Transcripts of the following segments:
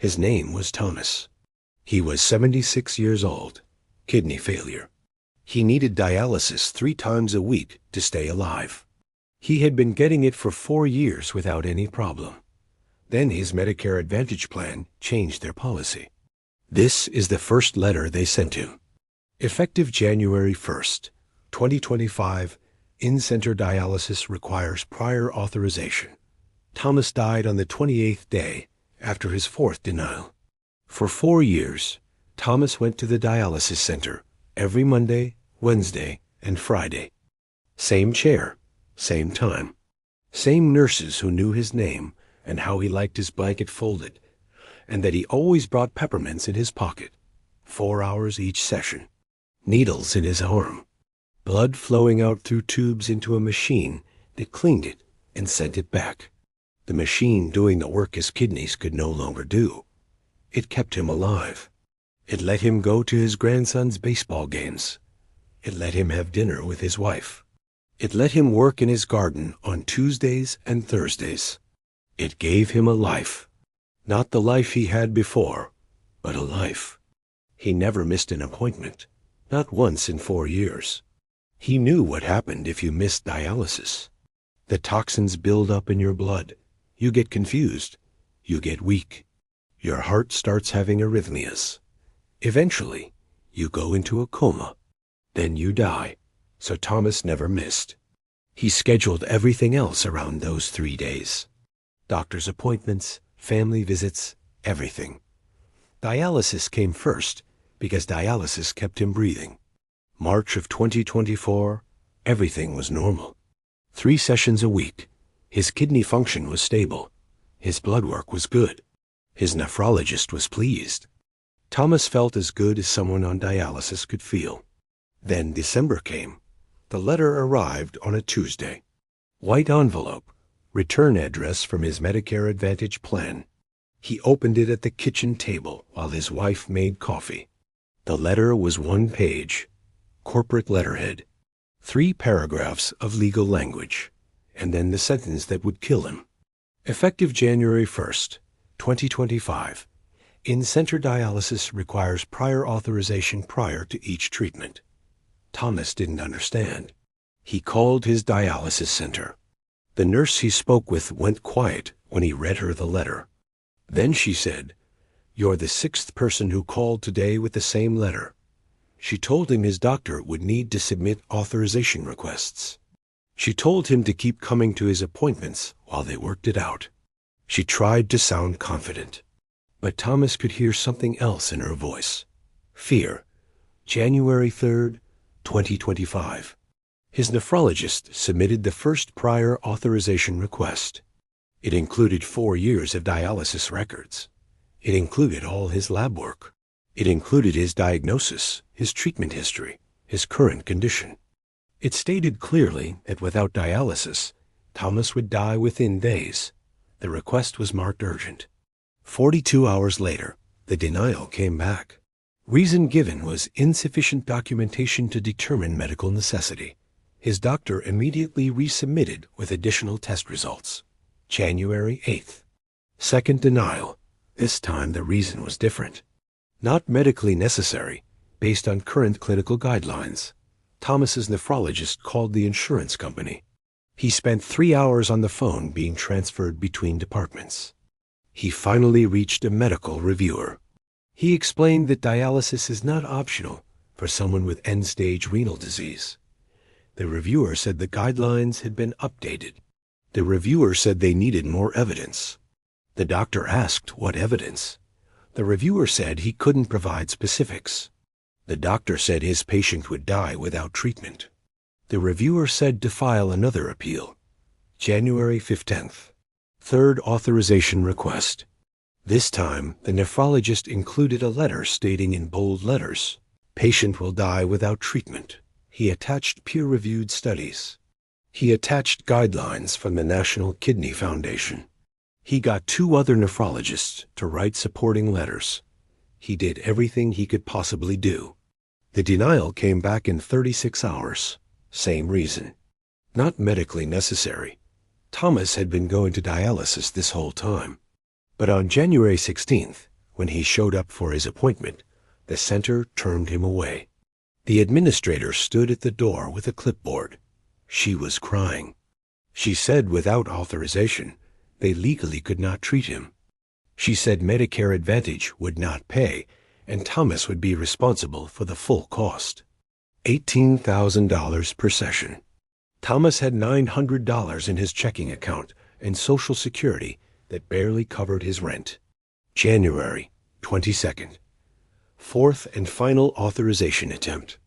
His name was Thomas. He was 76 years old, kidney failure. He needed dialysis 3 times a week to stay alive. He had been getting it for 4 years without any problem. Then his Medicare Advantage plan changed their policy. This is the first letter they sent him. Effective January 1st, 2025, in-center dialysis requires prior authorization. Thomas died on the 28th day after his 4th denial. For 4 years, Thomas went to the dialysis center every Monday, Wednesday, and Friday. Same chair, same time. Same nurses who knew his name and how he liked his blanket folded, and that he always brought peppermints in his pocket. 4 hours each session. Needles in his arm. Blood flowing out through tubes into a machine that cleaned it and sent it back. The machine doing the work his kidneys could no longer do. It kept him alive. It let him go to his grandson's baseball games. It let him have dinner with his wife. It let him work in his garden on Tuesdays and Thursdays. It gave him a life. Not the life he had before, but a life. He never missed an appointment, not once in 4 years. He knew what happened if you missed dialysis. The toxins build up in your blood. You get confused. You get weak. Your heart starts having arrhythmias. Eventually, you go into a coma. Then you die. So Thomas never missed. He scheduled everything else around those 3 days. Doctor's appointments, family visits, everything. Dialysis came first because dialysis kept him breathing. March of 2024, everything was normal. 3 sessions a week. His kidney function was stable. His blood work was good. His nephrologist was pleased. Thomas felt as good as someone on dialysis could feel. Then December came. The letter arrived on a Tuesday. White envelope, return address from his Medicare Advantage plan. He opened it at the kitchen table while his wife made coffee. The letter was 1 page, corporate letterhead, 3 paragraphs of legal language, and then the sentence that would kill him. Effective January 1st, 2025, in-center dialysis requires prior authorization prior to each treatment. Thomas didn't understand. He called his dialysis center. The nurse he spoke with went quiet when he read her the letter. Then she said, "You're the 6th person who called today with the same letter." She told him his doctor would need to submit authorization requests. She told him to keep coming to his appointments while they worked it out. She tried to sound confident. But Thomas could hear something else in her voice. Fear. January 3rd, 2025. His nephrologist submitted the first prior authorization request. It included 4 years of dialysis records. It included all his lab work. It included his diagnosis, his treatment history, his current condition. It stated clearly that without dialysis, Thomas would die within days. The request was marked urgent. 42 hours later, the denial came back. Reason given was insufficient documentation to determine medical necessity. His doctor immediately resubmitted with additional test results. January 8th. Second denial. This time the reason was different. Not medically necessary, based on current clinical guidelines. Thomas's nephrologist called the insurance company. He spent 3 hours on the phone being transferred between departments. He finally reached a medical reviewer. He explained that dialysis is not optional for someone with end-stage renal disease. The reviewer said the guidelines had been updated. The reviewer said they needed more evidence. The doctor asked what evidence. The reviewer said he couldn't provide specifics. The doctor said his patient would die without treatment. The reviewer said to file another appeal. January 15th. Third authorization request. This time, the nephrologist included a letter stating in bold letters, "Patient will die without treatment." He attached peer-reviewed studies. He attached guidelines from the National Kidney Foundation. He got 2 other nephrologists to write supporting letters. He did everything he could possibly do. The denial came back in 36 hours. Same reason. Not medically necessary. Thomas had been going to dialysis this whole time. But on January 16th, When he showed up for his appointment, the center turned him away. The administrator stood at the door with a clipboard. She was crying. She said without authorization, they legally could not treat him. She said Medicare Advantage would not pay, and Thomas would be responsible for the full cost. $18,000 per session. Thomas had $900 in his checking account and Social Security that barely covered his rent. January 22nd. Fourth and final authorization attempt.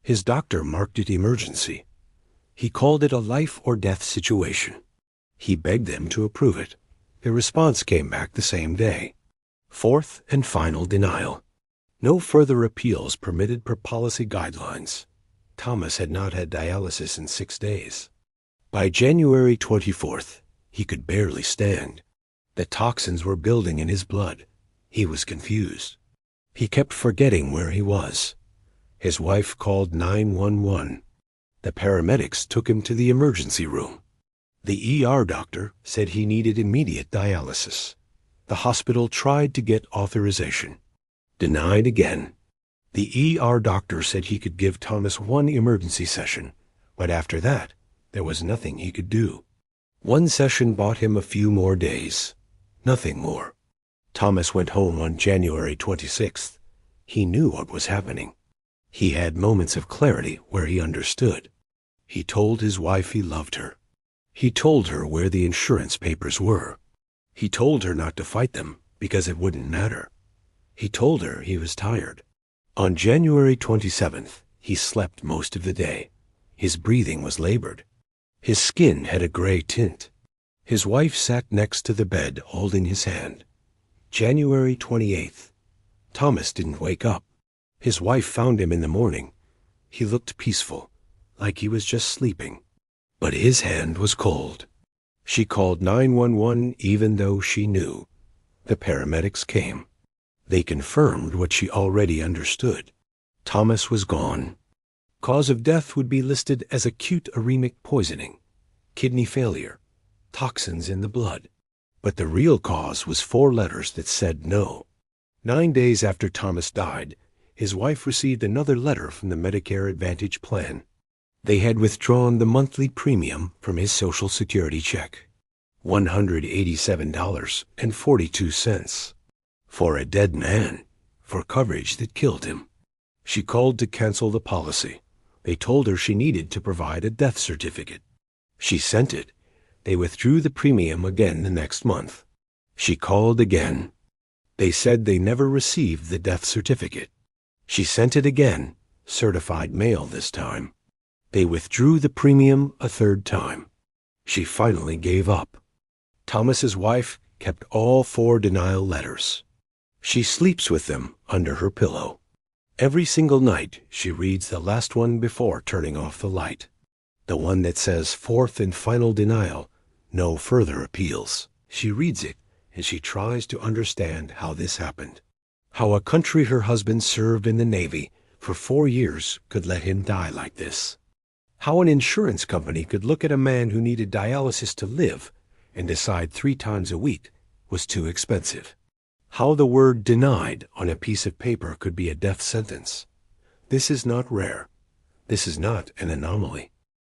His doctor marked it emergency. He called it a life or death situation. He begged them to approve it. The response came back the same day. Fourth and final denial. No further appeals permitted per policy guidelines. Thomas had not had dialysis in 6 days. By January 24th, he could barely stand. The toxins were building in his blood. He was confused. He kept forgetting where he was. His wife called 911. The paramedics took him to the emergency room. The ER doctor said he needed immediate dialysis. The hospital tried to get authorization. Denied again. The ER doctor said he could give Thomas 1 emergency session, but after that, there was nothing he could do. 1 session bought him a few more days. Nothing more. Thomas went home on January 26th. He knew what was happening. He had moments of clarity where he understood. He told his wife he loved her. He told her where the insurance papers were. He told her not to fight them because it wouldn't matter. He told her he was tired. On January 27th, he slept most of the day. His breathing was labored. His skin had a gray tint. His wife sat next to the bed holding his hand. January 28th. Thomas didn't wake up. His wife found him in the morning. He looked peaceful, like he was just sleeping. But his hand was cold. She called 911 even though she knew. The paramedics came. They confirmed what she already understood. Thomas was gone. Cause of death would be listed as acute uremic poisoning, kidney failure, toxins in the blood. But the real cause was 4 letters that said no. 9 days after Thomas died, his wife received another letter from the Medicare Advantage plan. They had withdrawn the monthly premium from his Social Security check, $187.42, for a dead man, for coverage that killed him. She called to cancel the policy. They told her she needed to provide a death certificate. She sent it. They withdrew the premium again the next month. She called again. They said they never received the death certificate. She sent it again, certified mail this time. They withdrew the premium a 3rd time. She finally gave up. Thomas's wife kept all 4 denial letters. She sleeps with them under her pillow. Every single night she reads the last one before turning off the light. The one that says 4th and final denial, no further appeals. She reads it and she tries to understand how this happened. How a country her husband served in the Navy for 4 years could let him die like this. How an insurance company could look at a man who needed dialysis to live and decide 3 times a week was too expensive. How the word denied on a piece of paper could be a death sentence. This is not rare. This is not an anomaly.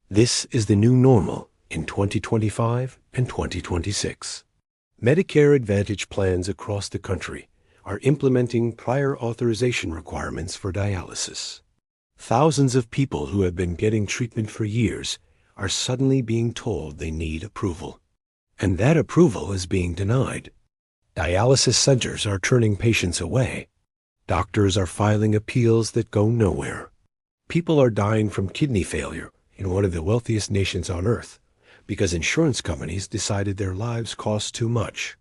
This is the new normal in 2025 and 2026. Medicare Advantage plans across the country are implementing prior authorization requirements for dialysis. Thousands of people who have been getting treatment for years are suddenly being told they need approval. And that approval is being denied. Dialysis centers are turning patients away. Doctors are filing appeals that go nowhere. People are dying from kidney failure in one of the wealthiest nations on earth because insurance companies decided their lives cost too much.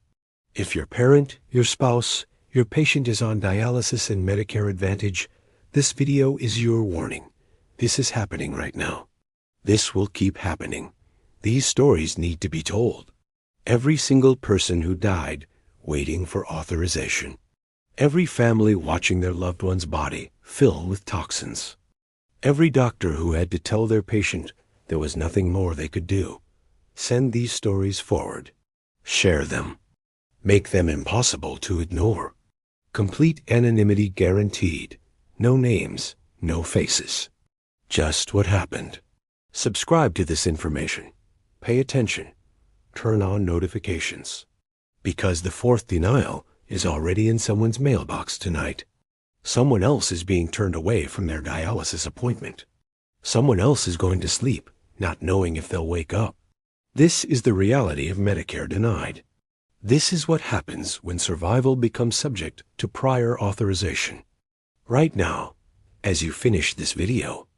If your parent, your spouse, your patient is on dialysis and Medicare Advantage, this video is your warning. This is happening right now. This will keep happening. These stories need to be told. Every single person who died waiting for authorization. Every family watching their loved one's body fill with toxins. Every doctor who had to tell their patient there was nothing more they could do. Send these stories forward. Share them. Make them impossible to ignore. Complete anonymity guaranteed. No names, no faces. Just what happened. Subscribe to this information. Pay attention. Turn on notifications. Because the fourth denial is already in someone's mailbox tonight. Someone else is being turned away from their dialysis appointment. Someone else is going to sleep, not knowing if they'll wake up. This is the reality of Medicare denied. This is what happens when survival becomes subject to prior authorization. Right now, as you finish this video,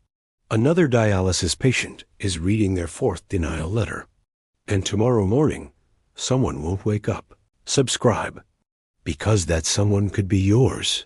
another dialysis patient is reading their fourth denial letter. And tomorrow morning, someone won't wake up. Subscribe, because that someone could be yours.